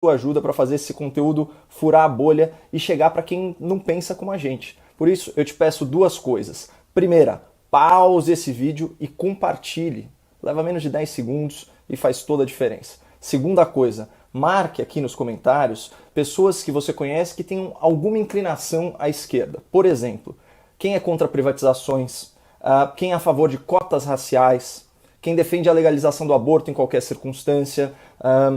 sua ajuda para fazer esse conteúdo furar a bolha e chegar para quem não pensa como a gente. Por isso, eu te peço duas coisas. Primeira, pause esse vídeo e compartilhe. Leva menos de 10 segundos e faz toda a diferença. Segunda coisa, marque aqui nos comentários pessoas que você conhece que tenham alguma inclinação à esquerda. Por exemplo, quem é contra privatizações, quem é a favor de cotas raciais, quem defende a legalização do aborto em qualquer circunstância,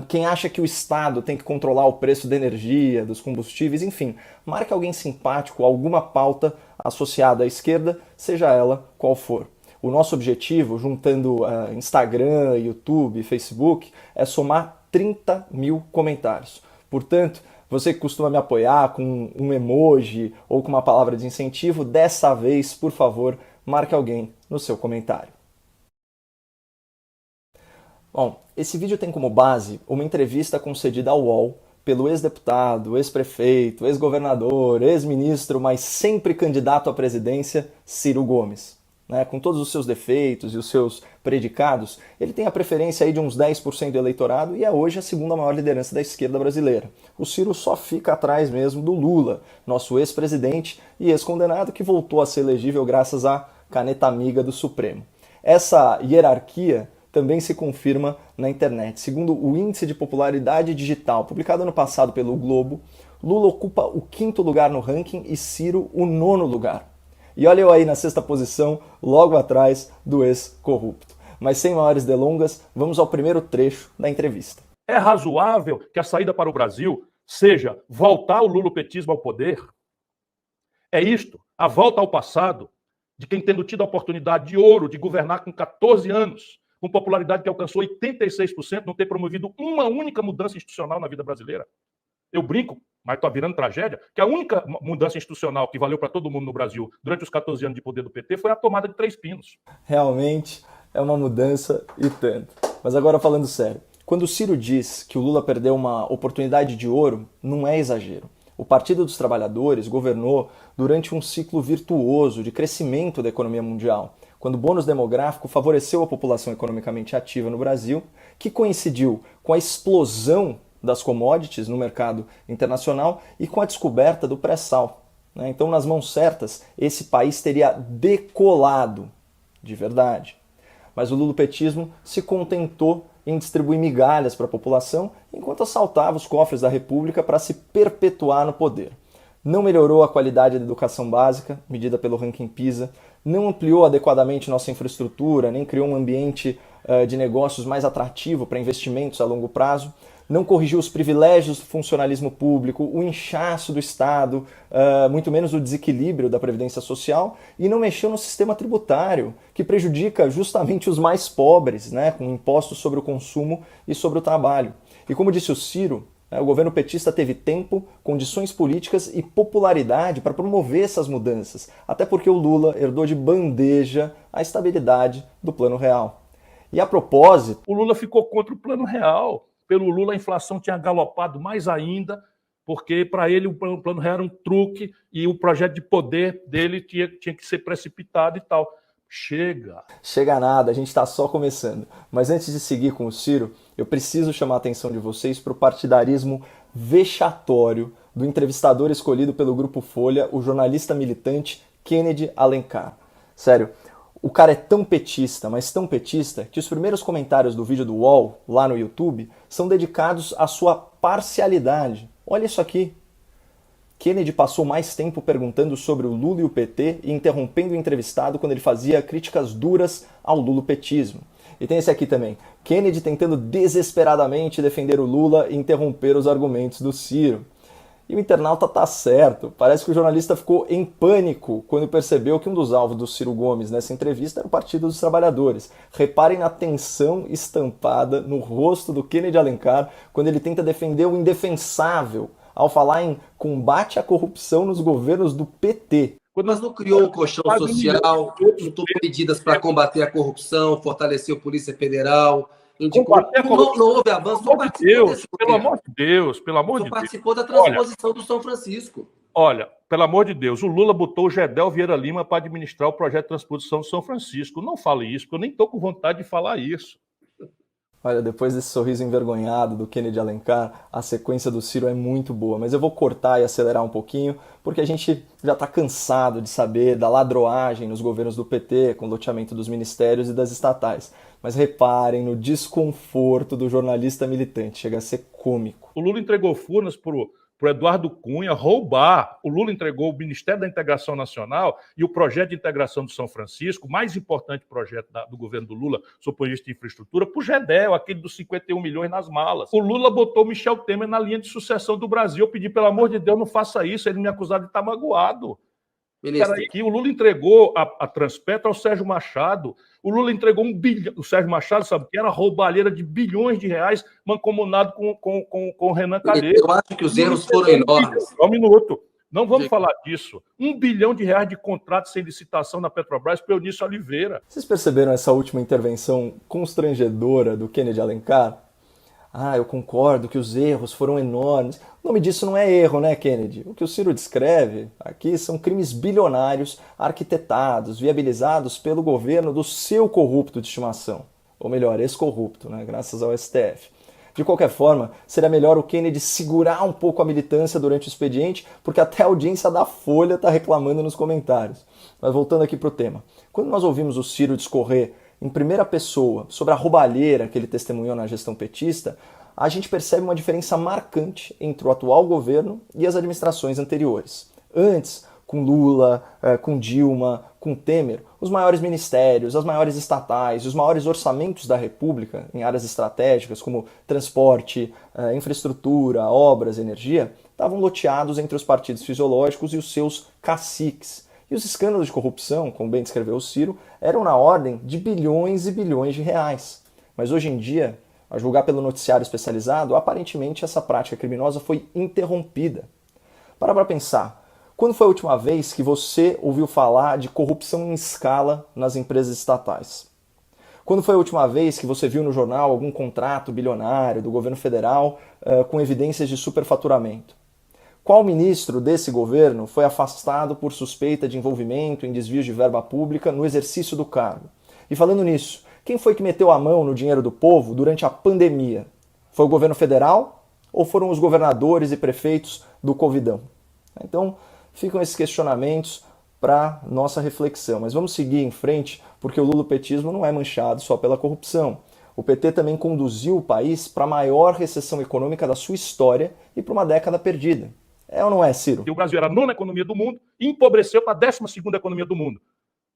quem acha que o Estado tem que controlar o preço da energia, dos combustíveis, enfim. Marque alguém simpático, alguma pauta associada à esquerda, seja ela qual for. O nosso objetivo, juntando Instagram, YouTube, Facebook, é somar 30 mil comentários. Portanto, você que costuma me apoiar com um emoji ou com uma palavra de incentivo, dessa vez, por favor, marque alguém no seu comentário. Bom, esse vídeo tem como base uma entrevista concedida ao UOL pelo ex-deputado, ex-prefeito, ex-governador, ex-ministro, mas sempre candidato à presidência, Ciro Gomes. Com todos os seus defeitos e os seus predicados, ele tem a preferência aí de uns 10% do eleitorado e é hoje a segunda maior liderança da esquerda brasileira. O Ciro só fica atrás mesmo do Lula, nosso ex-presidente e ex-condenado que voltou a ser elegível graças à caneta amiga do Supremo. Essa hierarquia também se confirma na internet. Segundo o Índice de Popularidade Digital, publicado ano passado pelo Globo, Lula ocupa o 5º lugar no ranking e Ciro o 9º lugar. E olha eu aí na 6ª posição, logo atrás do ex-corrupto. Mas sem maiores delongas, vamos ao primeiro trecho da entrevista. É razoável que a saída para o Brasil seja voltar o lulopetismo ao poder? É isto, a volta ao passado de quem tendo tido a oportunidade de ouro de governar com 14 anos, com popularidade que alcançou 86%, não ter promovido uma única mudança institucional na vida brasileira. Eu brinco, mas está virando tragédia, que a única mudança institucional que valeu para todo mundo no Brasil durante os 14 anos de poder do PT foi a tomada de Três Pinos. Realmente é uma mudança e tanto. Mas agora falando sério, quando o Ciro diz que o Lula perdeu uma oportunidade de ouro, não é exagero. O Partido dos Trabalhadores governou durante um ciclo virtuoso de crescimento da economia mundial, quando o bônus demográfico favoreceu a população economicamente ativa no Brasil, que coincidiu com a explosão das commodities no mercado internacional e com a descoberta do pré-sal. Então, nas mãos certas, esse país teria decolado de verdade. Mas o lulopetismo se contentou em distribuir migalhas para a população, enquanto assaltava os cofres da República para se perpetuar no poder. Não melhorou a qualidade da educação básica, medida pelo ranking PISA, não ampliou adequadamente nossa infraestrutura, nem criou um ambiente de negócios mais atrativo para investimentos a longo prazo, não corrigiu os privilégios do funcionalismo público, o inchaço do Estado, muito menos o desequilíbrio da Previdência Social, e não mexeu no sistema tributário, que prejudica justamente os mais pobres, com impostos sobre o consumo e sobre o trabalho. E como disse o Ciro, o governo petista teve tempo, condições políticas e popularidade para promover essas mudanças, até porque o Lula herdou de bandeja a estabilidade do Plano Real. E a propósito... O Lula ficou contra o Plano Real. Pelo Lula, a inflação tinha galopado mais ainda, porque para ele o Plano Real era um truque e o projeto de poder dele tinha que ser precipitado e tal. Chega nada, a gente está só começando. Mas antes de seguir com o Ciro, eu preciso chamar a atenção de vocês para o partidarismo vexatório do entrevistador escolhido pelo Grupo Folha, o jornalista militante Kennedy Alencar. Sério, o cara é tão petista, mas tão petista, que os primeiros comentários do vídeo do UOL, lá no YouTube, são dedicados à sua parcialidade. Olha isso aqui. Kennedy passou mais tempo perguntando sobre o Lula e o PT e interrompendo o entrevistado quando ele fazia críticas duras ao lulopetismo. E tem esse aqui também. Kennedy tentando desesperadamente defender o Lula e interromper os argumentos do Ciro. E o internauta tá certo. Parece que o jornalista ficou em pânico quando percebeu que um dos alvos do Ciro Gomes nessa entrevista era o Partido dos Trabalhadores. Reparem na tensão estampada no rosto do Kennedy Alencar quando ele tenta defender o indefensável ao falar em combate à corrupção nos governos do PT. Mas não criou um colchão social, não tomou medidas para combater a corrupção, fortaleceu a Polícia Federal, indicou... Não houve avanço, não participou desse governo. Pelo amor de Deus, pelo amor de Deus. Não participou da transposição do São Francisco. Olha, pelo amor de Deus, o Lula botou o Gedel Vieira Lima para administrar o projeto de transposição do São Francisco. Não fale isso, porque eu nem estou com vontade de falar isso. Olha, depois desse sorriso envergonhado do Kennedy Alencar, a sequência do Ciro é muito boa, mas eu vou cortar e acelerar um pouquinho, porque a gente já está cansado de saber da ladroagem nos governos do PT, com o loteamento dos ministérios e das estatais. Mas reparem no desconforto do jornalista militante, chega a ser cômico. O Lula entregou Furnas pro Eduardo Cunha roubar. O Lula entregou o Ministério da Integração Nacional e o projeto de integração do São Francisco, o mais importante projeto do governo do Lula, sob o ponto de vista de infraestrutura, para o GEDEL, aquele dos 51 milhões nas malas. O Lula botou o Michel Temer na linha de sucessão do Brasil. Eu pedi, pelo amor de Deus, não faça isso, ele me acusou de estar magoado. Aqui, o Lula entregou a Transpetro ao Sérgio Machado. O Lula entregou 1 bilhão. O Sérgio Machado, sabe que era roubalheira de bilhões de reais, mancomunado com o Renan Calheiros. Eu acho que os erros foram enormes. Só um minuto. Não vamos falar disso. 1 bilhão de reais de contrato sem licitação na Petrobras para Eunício Oliveira. Vocês perceberam essa última intervenção constrangedora do Kennedy Alencar? Ah, eu concordo que os erros foram enormes. O nome disso não é erro, né, Kennedy? O que o Ciro descreve aqui são crimes bilionários arquitetados, viabilizados pelo governo do seu corrupto de estimação. Ou melhor, ex-corrupto, né, graças ao STF. De qualquer forma, seria melhor o Kennedy segurar um pouco a militância durante o expediente, porque até a audiência da Folha está reclamando nos comentários. Mas voltando aqui para o tema. Quando nós ouvimos o Ciro discorrer em primeira pessoa sobre a roubalheira que ele testemunhou na gestão petista, a gente percebe uma diferença marcante entre o atual governo e as administrações anteriores. Antes, com Lula, com Dilma, com Temer, os maiores ministérios, as maiores estatais, os maiores orçamentos da República em áreas estratégicas como transporte, infraestrutura, obras, energia, estavam loteados entre os partidos fisiológicos e os seus caciques. E os escândalos de corrupção, como bem descreveu o Ciro, eram na ordem de bilhões e bilhões de reais. Mas hoje em dia, a julgar pelo noticiário especializado, aparentemente essa prática criminosa foi interrompida. Para pensar, quando foi a última vez que você ouviu falar de corrupção em escala nas empresas estatais? Quando foi a última vez que você viu no jornal algum contrato bilionário do governo federal com evidências de superfaturamento? Qual ministro desse governo foi afastado por suspeita de envolvimento em desvios de verba pública no exercício do cargo? E falando nisso, quem foi que meteu a mão no dinheiro do povo durante a pandemia? Foi o governo federal ou foram os governadores e prefeitos do Covidão? Então, ficam esses questionamentos para nossa reflexão. Mas vamos seguir em frente, porque o lulopetismo não é manchado só pela corrupção. O PT também conduziu o país para a maior recessão econômica da sua história e para uma década perdida. É ou não é, Ciro? E o Brasil era a 9ª economia do mundo e empobreceu para a 12ª economia do mundo.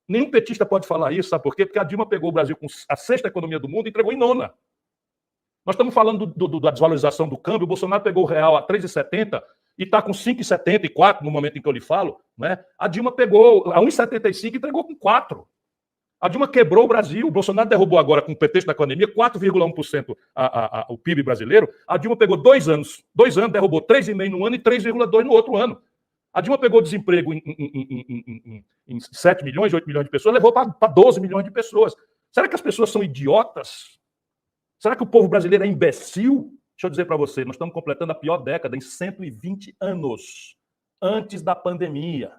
Nenhum petista pode falar isso, sabe por quê? Porque a Dilma pegou o Brasil com a 6ª economia do mundo e entregou em 9ª. Nós estamos falando da desvalorização do câmbio, o Bolsonaro pegou o real a 3,70 e está com 5,74 no momento em que eu lhe falo. Né? A Dilma pegou a 1,75 e entregou com 4. A Dilma quebrou o Brasil. O Bolsonaro derrubou agora, com o pretexto da pandemia, 4,1% o PIB brasileiro. A Dilma pegou 2 anos. 2 anos, derrubou 3,5% no ano e 3,2% no outro ano. A Dilma pegou desemprego em 7 milhões, 8 milhões de pessoas, levou para 12 milhões de pessoas. Será que as pessoas são idiotas? Será que o povo brasileiro é imbecil? Deixa eu dizer para você, nós estamos completando a pior década em 120 anos. Antes da pandemia.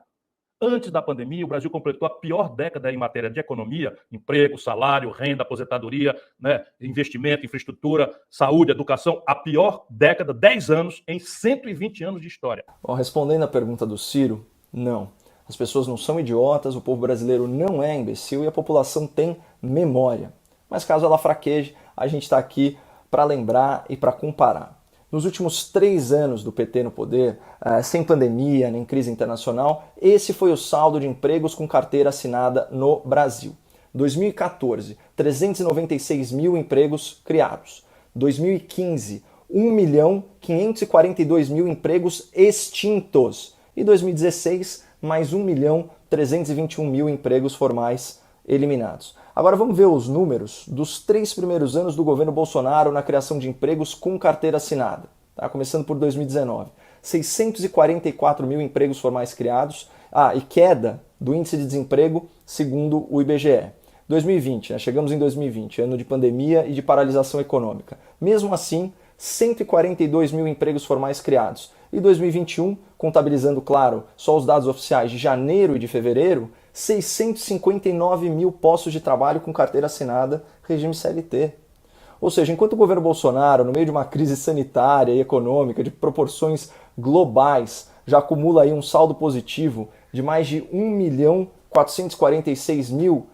Antes da pandemia, o Brasil completou a pior década em matéria de economia, emprego, salário, renda, aposentadoria, né, investimento, infraestrutura, saúde, educação. A pior década, 10 anos, em 120 anos de história. Bom, respondendo à pergunta do Ciro, não. As pessoas não são idiotas, o povo brasileiro não é imbecil e a população tem memória. Mas caso ela fraqueje, a gente está aqui para lembrar e para comparar. Nos últimos 3 anos do PT no poder, sem pandemia nem crise internacional, esse foi o saldo de empregos com carteira assinada no Brasil. 2014, 396 mil empregos criados. 2015, 1.542.000 empregos extintos. E 2016, mais 1.321.000 empregos formais eliminados. Agora vamos ver os números dos 3 primeiros anos do governo Bolsonaro na criação de empregos com carteira assinada. Tá? Começando por 2019. 644 mil empregos formais criados. E queda do índice de desemprego segundo o IBGE. 2020, chegamos em 2020, ano de pandemia e de paralisação econômica. Mesmo assim, 142 mil empregos formais criados. E 2021, contabilizando, claro, só os dados oficiais de janeiro e de fevereiro, 659 mil postos de trabalho com carteira assinada, regime CLT. Ou seja, enquanto o governo Bolsonaro, no meio de uma crise sanitária e econômica de proporções globais, já acumula aí um saldo positivo de mais de 1.446.000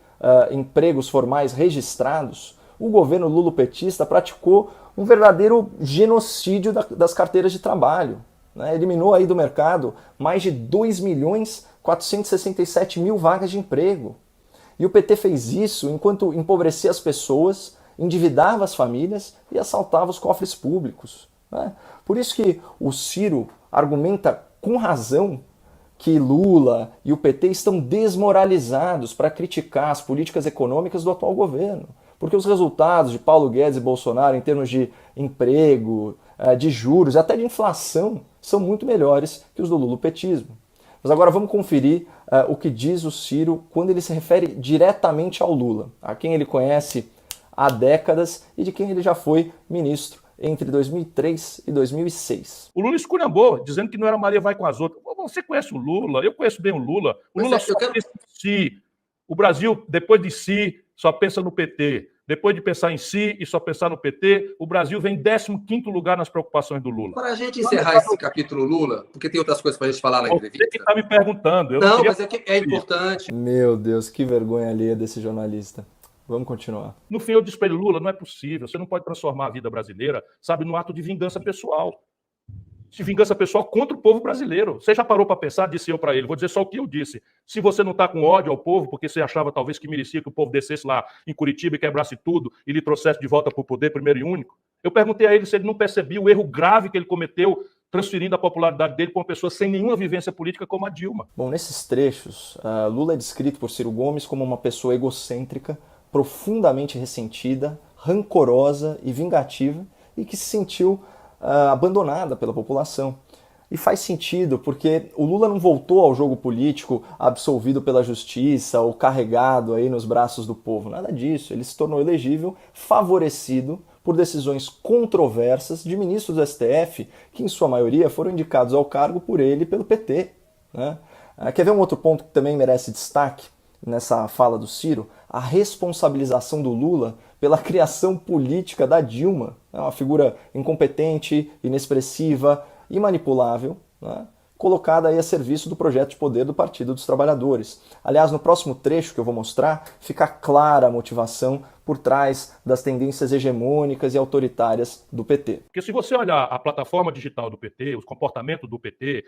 empregos formais registrados, o governo lulopetista praticou um verdadeiro genocídio das carteiras de trabalho, né? Eliminou aí do mercado mais de 2.467.000 vagas de emprego. E o PT fez isso enquanto empobrecia as pessoas, endividava as famílias e assaltava os cofres públicos, né? Por isso que o Ciro argumenta com razão que Lula e o PT estão desmoralizados para criticar as políticas econômicas do atual governo. Porque os resultados de Paulo Guedes e Bolsonaro em termos de emprego, de juros e até de inflação são muito melhores que os do lulopetismo. Mas agora vamos conferir o que diz o Ciro quando ele se refere diretamente ao Lula, a quem ele conhece há décadas e de quem ele já foi ministro entre 2003 e 2006. O Lula esculhambou, dizendo que não era Maria vai com as outras. Você conhece o Lula, eu conheço bem o Lula. O Lula só pensa em si. O Brasil, depois de si, só pensa no PT. Depois de pensar em si e só pensar no PT, o Brasil vem em 15º lugar nas preocupações do Lula. Para a gente encerrar esse capítulo Lula, porque tem outras coisas para a gente falar na entrevista. Você que está me perguntando. Mas é importante. Meu Deus, que vergonha alheia desse jornalista. Vamos continuar. No fim, eu disse para ele, Lula, não é possível. Você não pode transformar a vida brasileira, sabe, num ato de vingança pessoal. De vingança pessoal contra o povo brasileiro. Você já parou para pensar, disse eu para ele, vou dizer só o que eu disse. Se você não está com ódio ao povo, porque você achava talvez que merecia que o povo descesse lá em Curitiba e quebrasse tudo e lhe trouxesse de volta para o poder primeiro e único, eu perguntei a ele se ele não percebia o erro grave que ele cometeu transferindo a popularidade dele para uma pessoa sem nenhuma vivência política como a Dilma. Bom, nesses trechos, Lula é descrito por Ciro Gomes como uma pessoa egocêntrica, profundamente ressentida, rancorosa e vingativa e que se sentiu abandonada pela população. E faz sentido, porque o Lula não voltou ao jogo político absolvido pela justiça ou carregado aí nos braços do povo. Nada disso. Ele se tornou elegível, favorecido por decisões controversas de ministros do STF, que em sua maioria foram indicados ao cargo por ele e pelo PT, né? Quer ver um outro ponto que também merece destaque nessa fala do Ciro? A responsabilização do Lula pela criação política da Dilma, uma figura incompetente, inexpressiva e manipulável, né? Colocada aí a serviço do projeto de poder do Partido dos Trabalhadores. Aliás, no próximo trecho que eu vou mostrar, fica clara a motivação por trás das tendências hegemônicas e autoritárias do PT. Porque se você olhar a plataforma digital do PT, os comportamentos do PT,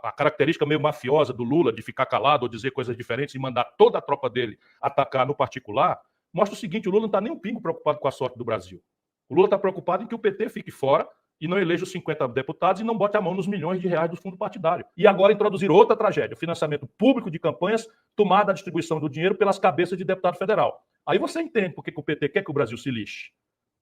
a característica meio mafiosa do Lula de ficar calado ou dizer coisas diferentes e mandar toda a tropa dele atacar no particular, mostra o seguinte, o Lula não está nem um pingo preocupado com a sorte do Brasil. O Lula está preocupado em que o PT fique fora e não eleja os 50 deputados e não bote a mão nos milhões de reais do fundo partidário. E agora introduzir outra tragédia, o financiamento público de campanhas, tomada a distribuição do dinheiro pelas cabeças de deputado federal. Aí você entende por que o PT quer que o Brasil se lixe.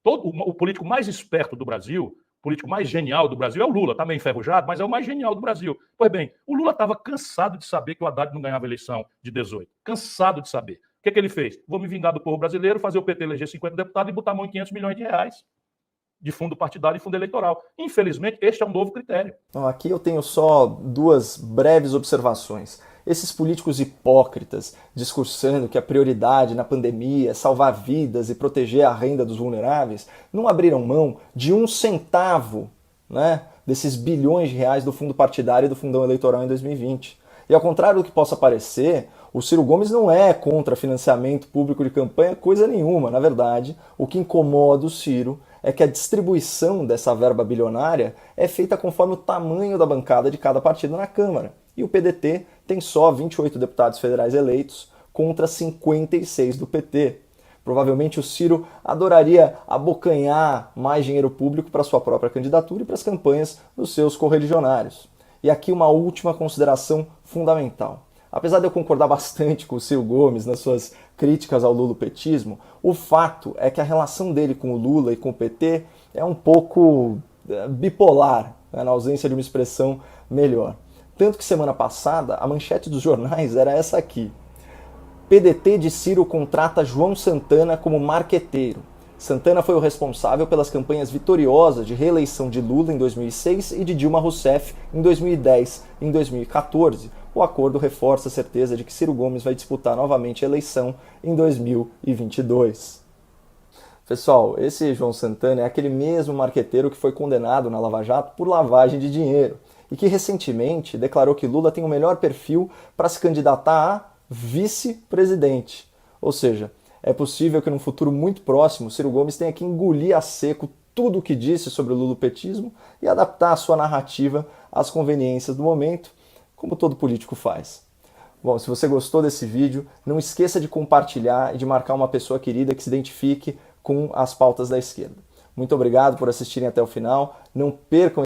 O político mais esperto do Brasil, o político mais genial do Brasil é o Lula, está meio enferrujado, mas é o mais genial do Brasil. Pois bem, o Lula estava cansado de saber que o Haddad não ganhava a eleição de 18. Cansado de saber. O que ele fez? Vou me vingar do povo brasileiro, fazer o PT eleger 50 deputados e botar a mão em 500 milhões de reais. De fundo partidário e fundo eleitoral. Infelizmente, este é um novo critério. Aqui eu tenho só duas breves observações. Esses políticos hipócritas discursando que a prioridade na pandemia é salvar vidas e proteger a renda dos vulneráveis não abriram mão de 1 centavo, né, desses bilhões de reais do fundo partidário e do fundão eleitoral em 2020. E ao contrário do que possa parecer, o Ciro Gomes não é contra financiamento público de campanha, coisa nenhuma. Na verdade, o que incomoda o Ciro é que a distribuição dessa verba bilionária é feita conforme o tamanho da bancada de cada partido na Câmara. E o PDT tem só 28 deputados federais eleitos contra 56 do PT. Provavelmente o Ciro adoraria abocanhar mais dinheiro público para sua própria candidatura e para as campanhas dos seus correligionários. E aqui uma última consideração fundamental. Apesar de eu concordar bastante com o Ciro Gomes nas suas críticas ao lulopetismo, o fato é que a relação dele com o Lula e com o PT é um pouco bipolar, né, na ausência de uma expressão melhor. Tanto que semana passada a manchete dos jornais era essa aqui. PDT de Ciro contrata João Santana como marqueteiro. Santana foi o responsável pelas campanhas vitoriosas de reeleição de Lula em 2006 e de Dilma Rousseff em 2010 e em 2014. O acordo reforça a certeza de que Ciro Gomes vai disputar novamente a eleição em 2022. Pessoal, esse João Santana é aquele mesmo marqueteiro que foi condenado na Lava Jato por lavagem de dinheiro e que recentemente declarou que Lula tem o melhor perfil para se candidatar a vice-presidente. Ou seja, é possível que num futuro muito próximo Ciro Gomes tenha que engolir a seco tudo o que disse sobre o lulopetismo e adaptar a sua narrativa às conveniências do momento, como todo político faz. Bom, se você gostou desse vídeo, não esqueça de compartilhar e de marcar uma pessoa querida que se identifique com as pautas da esquerda. Muito obrigado por assistirem até o final. Não percam